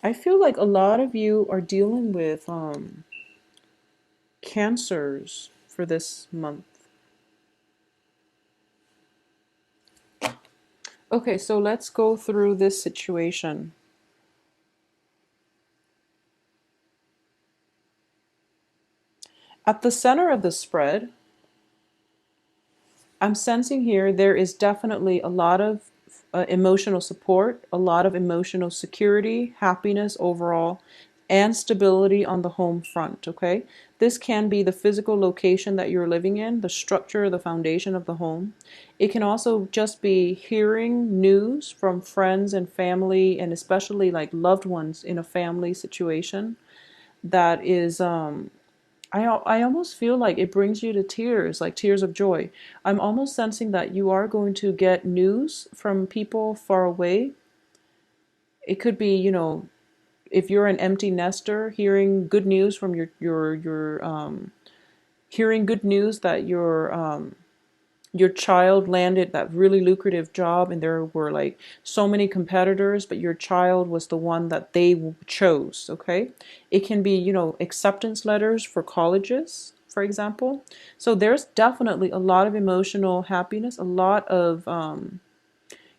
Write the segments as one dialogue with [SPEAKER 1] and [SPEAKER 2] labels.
[SPEAKER 1] I feel like a lot of you are dealing with cancers for this month. Okay, so let's go through this situation. At the center of the spread, I'm sensing here there is definitely a lot of emotional support, a lot of emotional security, happiness overall, and stability on the home front. Okay, this can be the physical location that you're living in, the structure, the foundation of the home. It can also just be hearing news from friends and family, and especially like loved ones in a family situation that is I almost feel like it brings you to tears, like tears of joy. I'm almost sensing that you are going to get news from people far away. It could be, if you're an empty nester, hearing good news from your hearing good news that your child landed that really lucrative job and there were like so many competitors, but your child was the one that they chose. Okay, it can be, acceptance letters for colleges, for example. So there's definitely a lot of emotional happiness, a lot of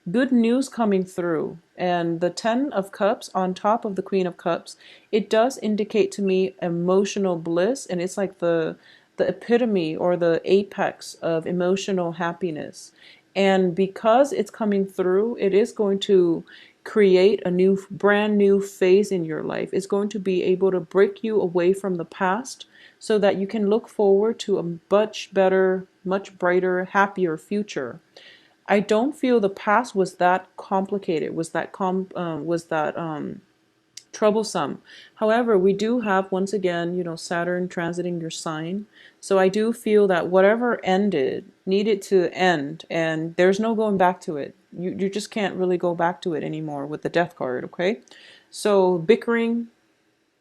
[SPEAKER 1] good news coming through. And the 10 of Cups on top of the Queen of Cups, it does indicate to me emotional bliss, and it's like the epitome or the apex of emotional happiness. And because it's coming through, it is going to create a new, brand new phase in your life. It's going to be able to break you away from the past so that you can look forward to a much better, much brighter, happier future. I don't feel the past was that complicated, was that troublesome. However, we do have once again, Saturn transiting your sign. So I do feel that whatever ended needed to end, and there's no going back to it. You just can't really go back to it anymore with the Death card, okay? So bickering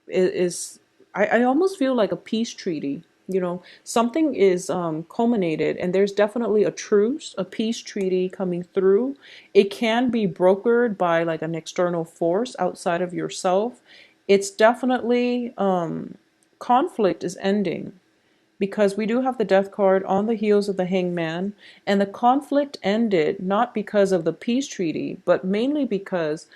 [SPEAKER 1] is I almost feel like a peace treaty. Something is culminated, and there's definitely a truce, a peace treaty coming through. It can be brokered by like an external force outside of yourself. It's definitely conflict is ending because we do have the Death card on the heels of the Hangman, and the conflict ended not because of the peace treaty, but mainly because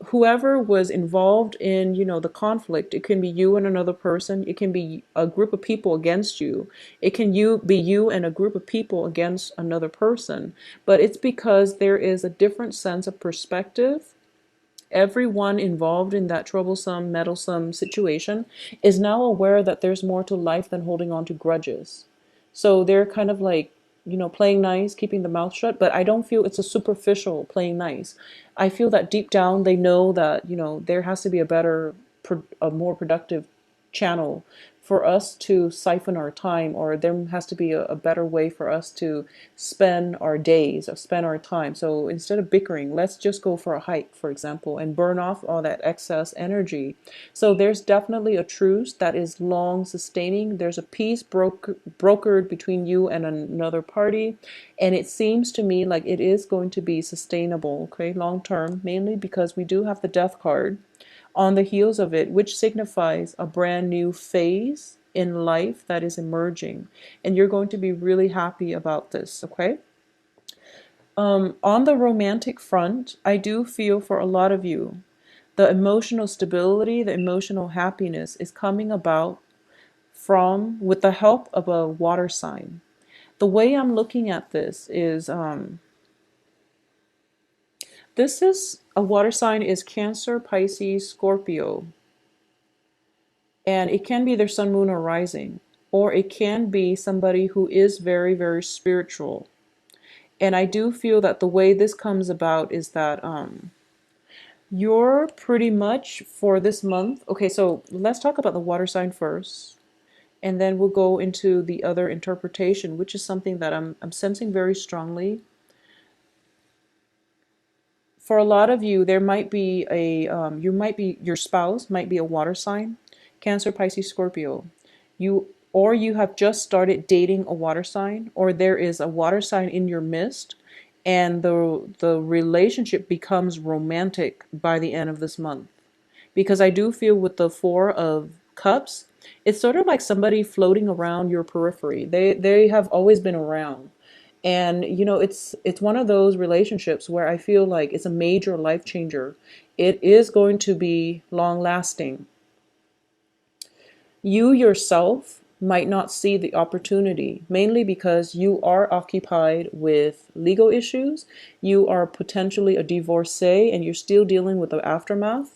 [SPEAKER 1] whoever was involved in, the conflict, it can be you and another person, it can be a group of people against you, it can be you and a group of people against another person, but it's because there is a different sense of perspective. Everyone involved in that troublesome, meddlesome situation is now aware that there's more to life than holding on to grudges. So they're kind of like, playing nice, keeping the mouth shut, but I don't feel it's a superficial playing nice. I feel that deep down they know that, there has to be a better, a more productive channel for us to siphon our time, or there has to be a better way for us to spend our days or spend our time. So instead of bickering, let's just go for a hike, for example, and burn off all that excess energy. So there's definitely a truce that is long sustaining. There's a peace brokered between you and another party, and it seems to me like it is going to be sustainable, okay, long term, mainly because we do have the Death card on the heels of it, which signifies a brand new phase in life that is emerging. And you're going to be really happy about this, okay? On the romantic front, I do feel for a lot of you, the emotional stability, the emotional happiness is coming about from with the help of a water sign. The way I'm looking at this is this is a water sign is Cancer, Pisces, Scorpio. And it can be their sun, moon, or rising, or it can be somebody who is very, very spiritual. And I do feel that the way this comes about is that you're pretty much for this month. Okay, so let's talk about the water sign first, and then we'll go into the other interpretation, which is something that I'm sensing very strongly. For a lot of you, there might be your spouse might be a water sign, Cancer, Pisces, Scorpio. You have just started dating a water sign, or there is a water sign in your midst, and the relationship becomes romantic by the end of this month. because I do feel with the Four of Cups, it's sort of like somebody floating around your periphery. They have always been around. And it's one of those relationships where I feel like it's a major life changer. It is going to be long lasting. You yourself might not see the opportunity, mainly because you are occupied with legal issues. You are potentially a divorcee and you're still dealing with the aftermath.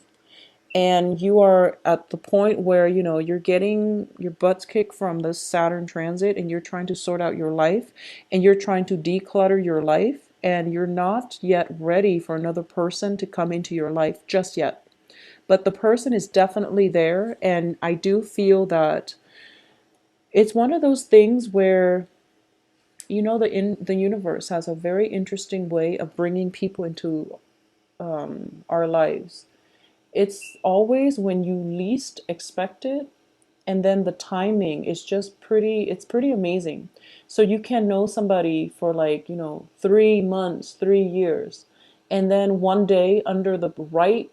[SPEAKER 1] And you are at the point where, you're getting your butts kicked from this Saturn transit and you're trying to sort out your life and you're trying to declutter your life and you're not yet ready for another person to come into your life just yet. But the person is definitely there, and I do feel that it's one of those things where the universe has a very interesting way of bringing people into our lives. It's always when you least expect it, and then the timing is just it's pretty amazing. So you can know somebody for 3 months, 3 years, and then one day, under the right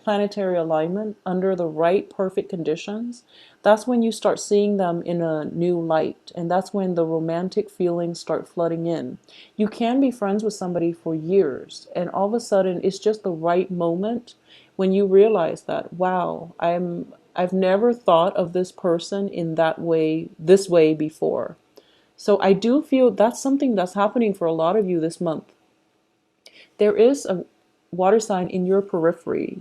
[SPEAKER 1] planetary alignment, under the right perfect conditions, that's when you start seeing them in a new light, and that's when the romantic feelings start flooding in. You can be friends with somebody for years, and all of a sudden it's just the right moment when you realize that, wow, I've never thought of this person in this way before. So I do feel that's something that's happening for a lot of you this month. There is a water sign in your periphery.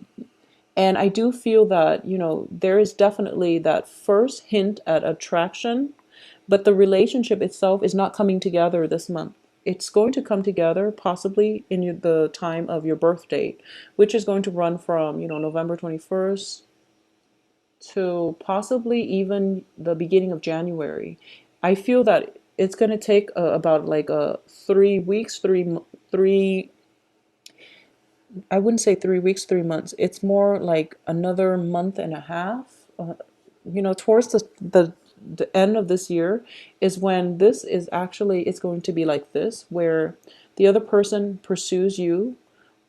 [SPEAKER 1] And I do feel that, there is definitely that first hint at attraction, but the relationship itself is not coming together this month. It's going to come together possibly in the time of your birth date, which is going to run from, November 21st to possibly even the beginning of January. I feel that it's going to take about like 3 weeks, three, I wouldn't say 3 weeks, 3 months. It's more like another month and a half. Towards the end of this year is when this is actually, it's going to be like this, where the other person pursues you,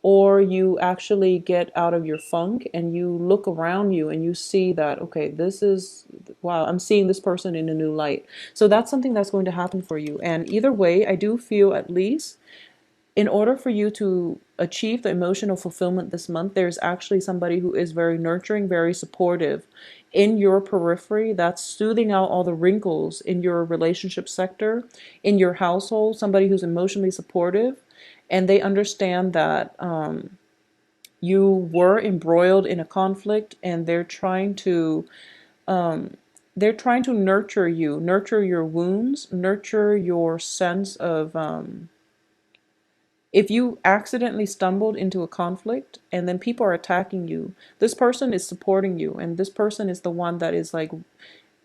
[SPEAKER 1] or you actually get out of your funk and you look around you and you see that, okay, wow, I'm seeing this person in a new light. So that's something that's going to happen for you. And either way, I do feel, at least in order for you to achieve the emotional fulfillment this month, there's actually somebody who is very nurturing, very supportive in your periphery, that's soothing out all the wrinkles in your relationship sector, in your household, somebody who's emotionally supportive, and they understand that you were embroiled in a conflict, and they're trying to nurture you, nurture your wounds, nurture your sense of if you accidentally stumbled into a conflict and then people are attacking you, this person is supporting you, and this person is the one that is like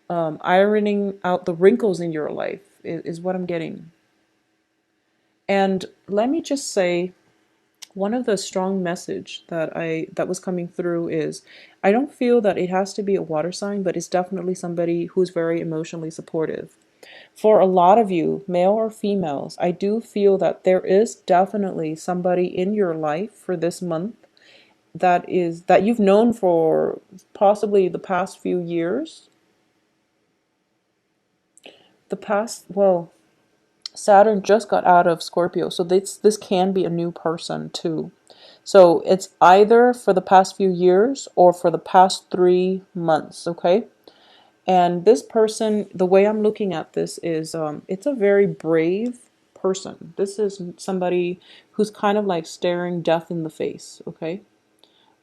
[SPEAKER 1] ironing out the wrinkles in your life, is what I'm getting. And let me just say, one of the strong message that was coming through is, I don't feel that it has to be a water sign, but it's definitely somebody who's very emotionally supportive. For a lot of you, male or females, I do feel that there is definitely somebody in your life for this month that you've known for possibly the past few years. Well, Saturn just got out of Scorpio, so this can be a new person too. So it's either for the past few years or for the past 3 months, okay? And this person, the way I'm looking at this is, it's a very brave person. This is somebody who's kind of like staring death in the face, okay?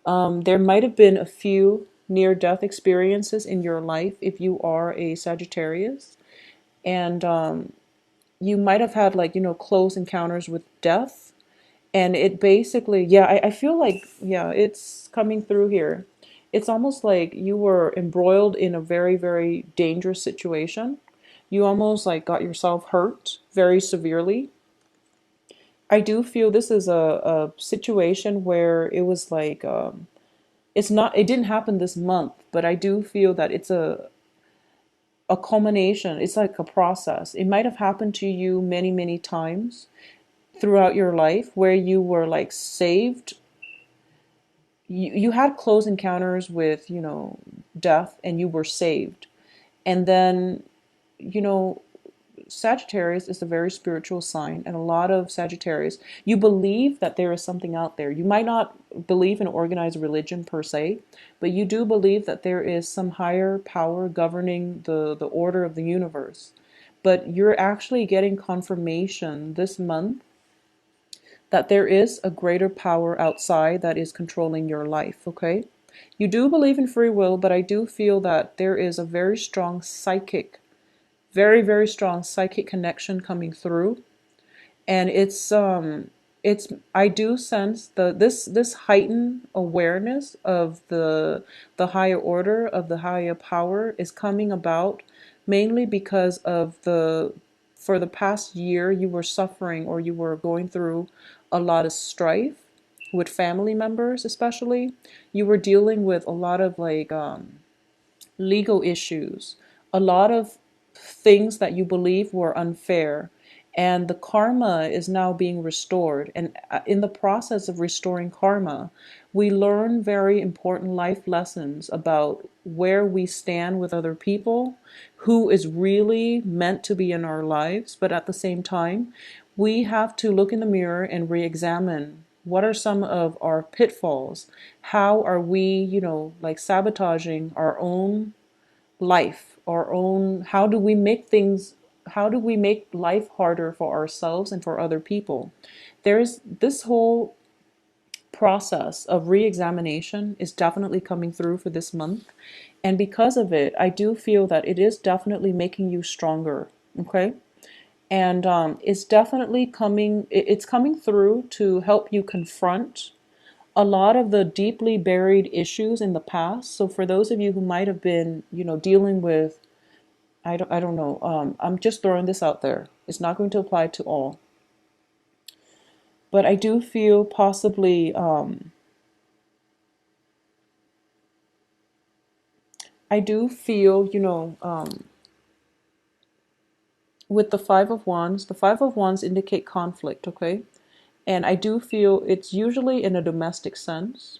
[SPEAKER 1] There might have been a few near-death experiences in your life if you are a Sagittarius. And you might have had close encounters with death. And it basically, yeah, I feel like, yeah, it's coming through here. It's almost like you were embroiled in a very, very dangerous situation. You almost like got yourself hurt very severely. I do feel this is a situation where it was like, it didn't happen this month, but I do feel that it's a culmination. It's like a process. It might have happened to you many, many times throughout your life where you were like saved you had close encounters with, death, and you were saved. And then, you know, Sagittarius is a very spiritual sign, and a lot of Sagittarius, you believe that there is something out there. You might not believe in organized religion per se, but you do believe that there is some higher power governing the order of the universe. But you're actually getting confirmation this month that there is a greater power outside that is controlling your life, okay? You do believe in free will, but I do feel that there is a very strong psychic, very, very strong psychic connection coming through. And it's I do sense this heightened awareness of the higher order, of the higher power, is coming about mainly because of the for the past year you were suffering, or you were going through a lot of strife with family members. Especially you were dealing with a lot of like legal issues, a lot of things that you believe were unfair. And the karma is now being restored. And in the process of restoring karma, we learn very important life lessons about where we stand with other people, who is really meant to be in our lives. But at the same time, we have to look in the mirror and re-examine what are some of our pitfalls. How are we, like sabotaging our own life, our own, how do we make life harder for ourselves and for other people? There's this whole process of re-examination is definitely coming through for this month. And because of it, I do feel that it is definitely making you stronger. Okay. And it's definitely it's coming through to help you confront a lot of the deeply buried issues in the past. So for those of you who might have been, dealing with, I don't know, I'm just throwing this out there. It's not going to apply to all. But I do feel possibly, I do feel, with the Five of Wands indicate conflict, okay? And I do feel it's usually in a domestic sense.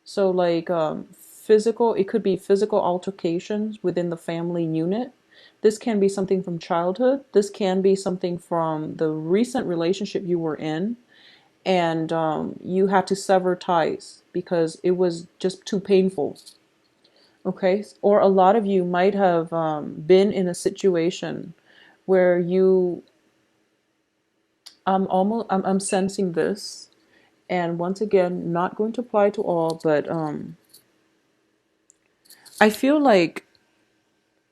[SPEAKER 1] So like physical, it could be physical altercations within the family unit. This can be something from childhood. This can be something from the recent relationship you were in, and you had to sever ties because it was just too painful. Okay, or a lot of you might have been in a situation where I'm sensing this, and once again, not going to apply to all, but I feel like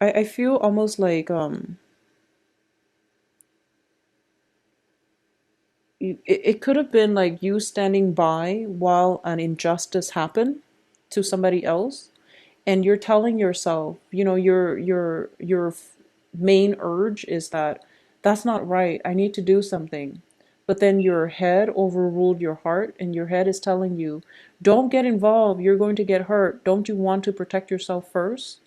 [SPEAKER 1] I feel almost like it could have been like you standing by while an injustice happened to somebody else, and you're telling yourself, your main urge is that that's not right. I need to do something. But then your head overruled your heart, and your head is telling you, don't get involved. You're going to get hurt. Don't you want to protect yourself first?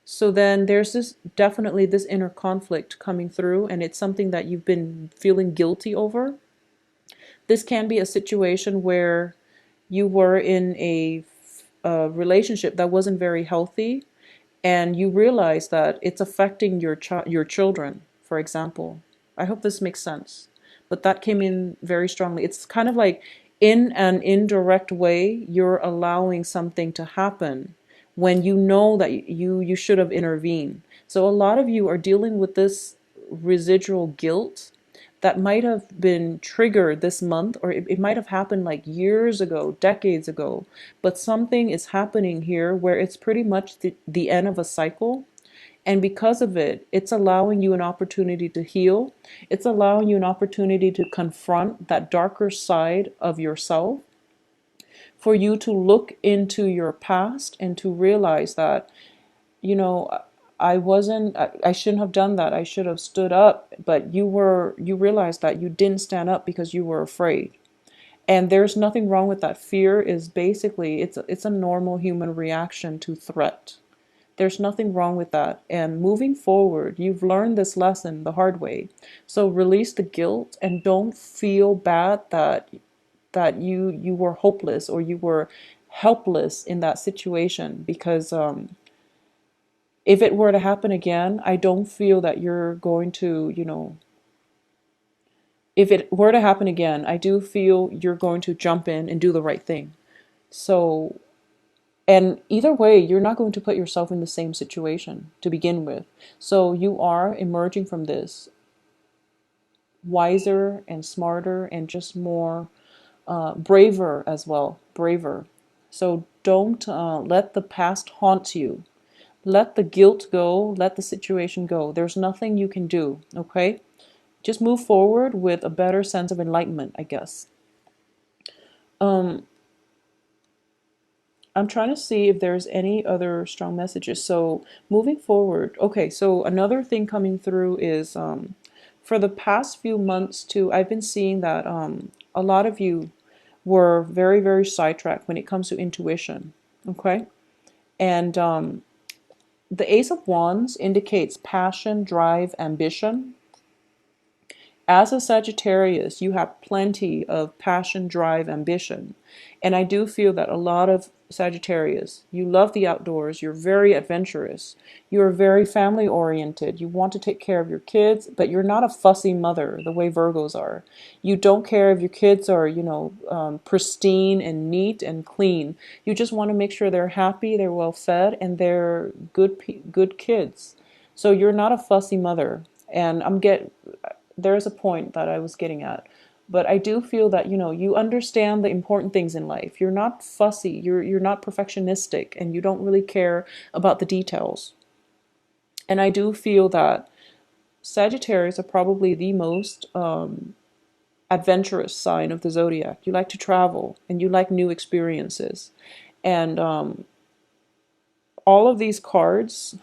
[SPEAKER 1] So then there's this definitely this inner conflict coming through, and it's something that you've been feeling guilty over. This can be a situation where you were in a relationship that wasn't very healthy, and you realize that it's affecting your children, for example. I hope this makes sense. But that came in very strongly. It's kind of like in an indirect way, you're allowing something to happen when you know that you should have intervened. So a lot of you are dealing with this residual guilt that might have been triggered this month, or it might have happened like years ago, decades ago. But something is happening here where it's pretty much the end of a cycle. And because of it, it's allowing you an opportunity to heal. It's allowing you an opportunity to confront that darker side of yourself, for you to look into your past and to realize that, you know, I shouldn't have done that. I should have stood up. But you realized that you didn't stand up because you were afraid. And there's nothing wrong with that. Fear is basically, it's a normal human reaction to threat. There's nothing wrong with that. And moving forward, you've learned this lesson the hard way. So release the guilt and don't feel bad that that you were hopeless or you were helpless in that situation, because if it were to happen again, I don't feel that you're going to, if it were to happen again, I do feel you're going to jump in and do the right thing. So, and either way, you're not going to put yourself in the same situation to begin with. So you are emerging from this wiser and smarter and just more braver as well, braver. So don't let the past haunt you. Let the guilt go, let the situation go. There's nothing you can do, okay? Just move forward with a better sense of enlightenment, I guess. Um, I'm trying to see if there's any other strong messages. So moving forward, okay, so another thing coming through is for the past few months too, I've been seeing that a lot of you were very, very sidetracked when it comes to intuition, okay? And the Ace of Wands indicates passion, drive, ambition. As a Sagittarius, you have plenty of passion, drive, ambition. And I do feel that a lot of Sagittarius, you love the outdoors, you're very adventurous, you're very family oriented, you want to take care of your kids, but you're not a fussy mother the way Virgos are. You don't care if your kids are, pristine and neat and clean. You just want to make sure they're happy, they're well fed, and they're good kids. So you're not a fussy mother. And there's a point that I was getting at. But I do feel that, you understand the important things in life. You're not fussy, you're not perfectionistic, and you don't really care about the details. And I do feel that Sagittarius are probably the most adventurous sign of the zodiac. You like to travel and you like new experiences. And all of these cards,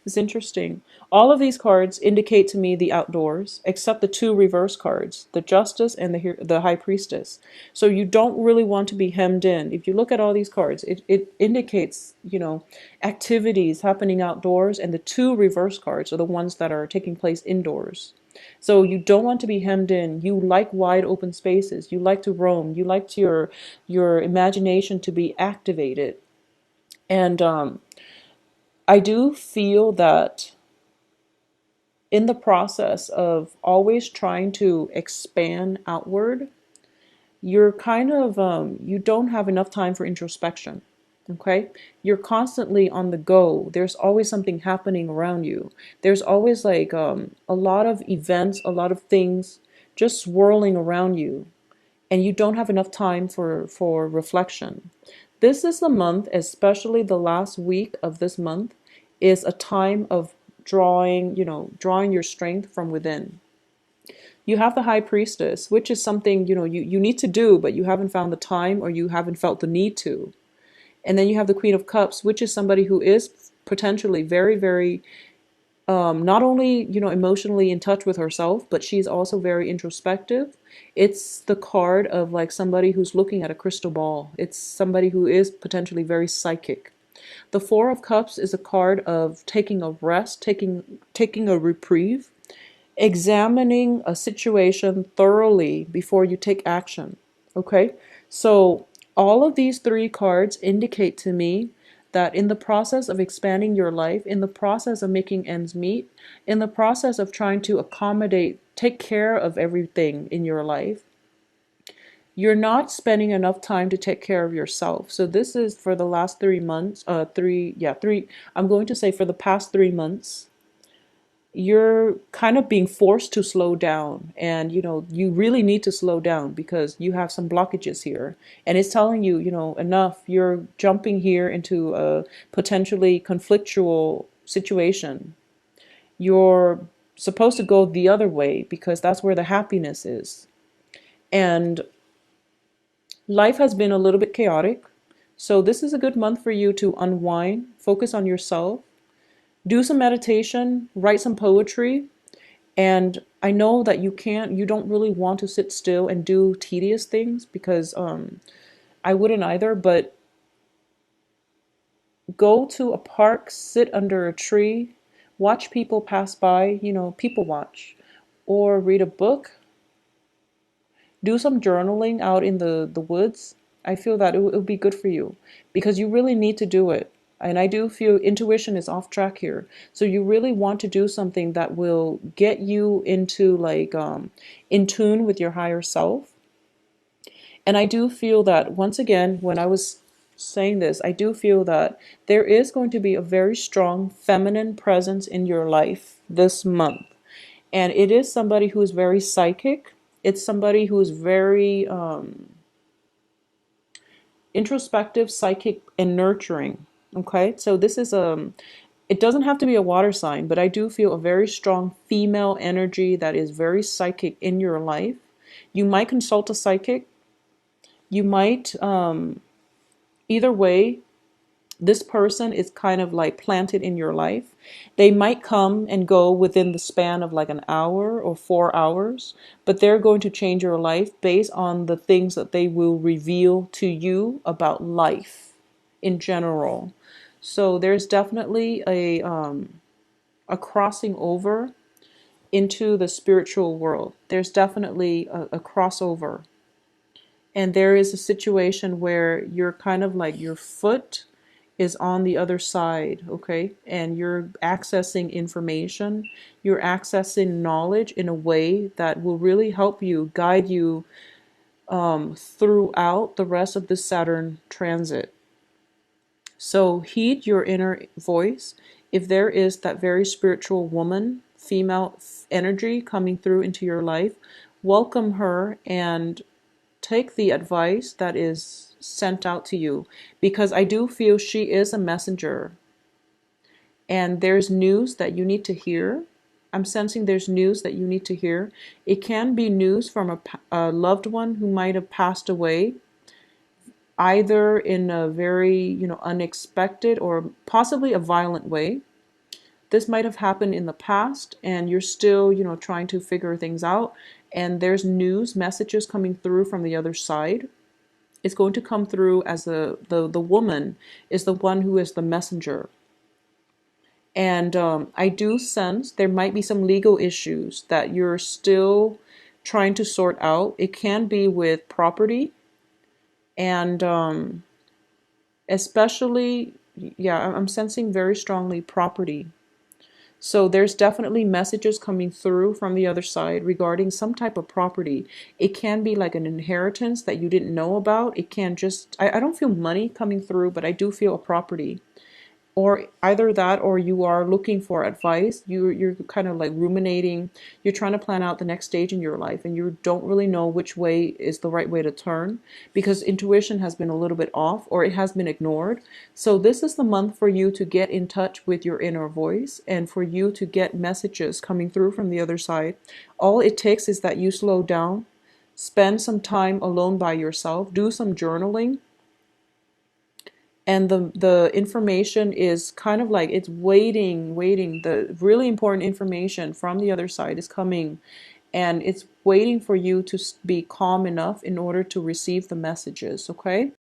[SPEAKER 1] it's interesting. All of these cards indicate to me the outdoors, except the two reverse cards, the Justice and the High Priestess. So you don't really want to be hemmed in. If you look at all these cards, it indicates, activities happening outdoors, and the two reverse cards are the ones that are taking place indoors. So you don't want to be hemmed in. You like wide open spaces. You like to roam. You like your imagination to be activated. And I do feel that in the process of always trying to expand outward, you're kind of, you don't have enough time for introspection. Okay? You're constantly on the go. There's always something happening around you. There's always like a lot of events, a lot of things just swirling around you. And you don't have enough time for reflection. This is the month, especially the last week of this month, is a time of drawing your strength from within. You have the High Priestess, which is something, you need to do, but you haven't found the time or you haven't felt the need to. And then you have the Queen of Cups, which is somebody who is potentially very, very, not only, emotionally in touch with herself, but she's also very introspective. It's the card of like somebody who's looking at a crystal ball. It's somebody who is potentially very psychic. The Four of Cups is a card of taking a rest, taking a reprieve, examining a situation thoroughly before you take action. Okay? So all of these three cards indicate to me that in the process of expanding your life, in the process of making ends meet, in the process of trying to accommodate, take care of everything in your life, you're not spending enough time to take care of yourself. So this is for the last 3 months, I'm going to say for the past 3 months, you're kind of being forced to slow down. And, you really need to slow down because you have some blockages here. And it's telling you, enough, you're jumping here into a potentially conflictual situation. You're supposed to go the other way because that's where the happiness is. And life has been a little bit chaotic. So this is a good month for you to unwind, focus on yourself, do some meditation, write some poetry. And I know that you don't really want to sit still and do tedious things because I wouldn't either, but go to a park, sit under a tree, watch people pass by, people watch, or read a book, Do some journaling out in the woods. I feel that it would be good for you because you really need to do it. And I do feel intuition is off track here. So you really want to do something that will get you into like in tune with your higher self. And I do feel that once again, when I was saying this, I do feel that there is going to be a very strong feminine presence in your life this month. And it is somebody who is very psychic. It's somebody who is very introspective, psychic, and nurturing. Okay, so this is it doesn't have to be a water sign, but I do feel a very strong female energy that is very psychic in your life. You might consult a psychic. You might, either way, this person is kind of like planted in your life. They might come and go within the span of like an hour or 4 hours, but they're going to change your life based on the things that they will reveal to you about life in general. So there's definitely a crossing over into the spiritual world. There's definitely a crossover. And there is a situation where you're kind of like your foot is on the other side, okay? And you're accessing information, you're accessing knowledge in a way that will really help you, guide you throughout the rest of the Saturn transit. So heed your inner voice. If there is that very spiritual woman, female energy coming through into your life, welcome her and take the advice that is sent out to you, because I do feel she is a messenger and there's news that you need to hear. I'm sensing there's news that you need to hear. It can be news from a loved one who might have passed away, either in a very, unexpected or possibly a violent way. This might have happened in the past and you're still, trying to figure things out. And there's news, messages coming through from the other side. It's going to come through as the woman is the one who is the messenger. And I do sense there might be some legal issues that you're still trying to sort out. It can be with property and especially, yeah, I'm sensing very strongly property. So there's definitely messages coming through from the other side regarding some type of property. It can be like an inheritance that you didn't know about. It can just, I don't feel money coming through, but I do feel a property. Or either that or you are looking for advice. You're kind of like ruminating. You're trying to plan out the next stage in your life and you don't really know which way is the right way to turn because intuition has been a little bit off or it has been ignored. So this is the month for you to get in touch with your inner voice and for you to get messages coming through from the other side. All it takes is that you slow down, spend some time alone by yourself, do some journaling, and the information is kind of like it's waiting. The really important information from the other side is coming and it's waiting for you to be calm enough in order to receive the messages, okay?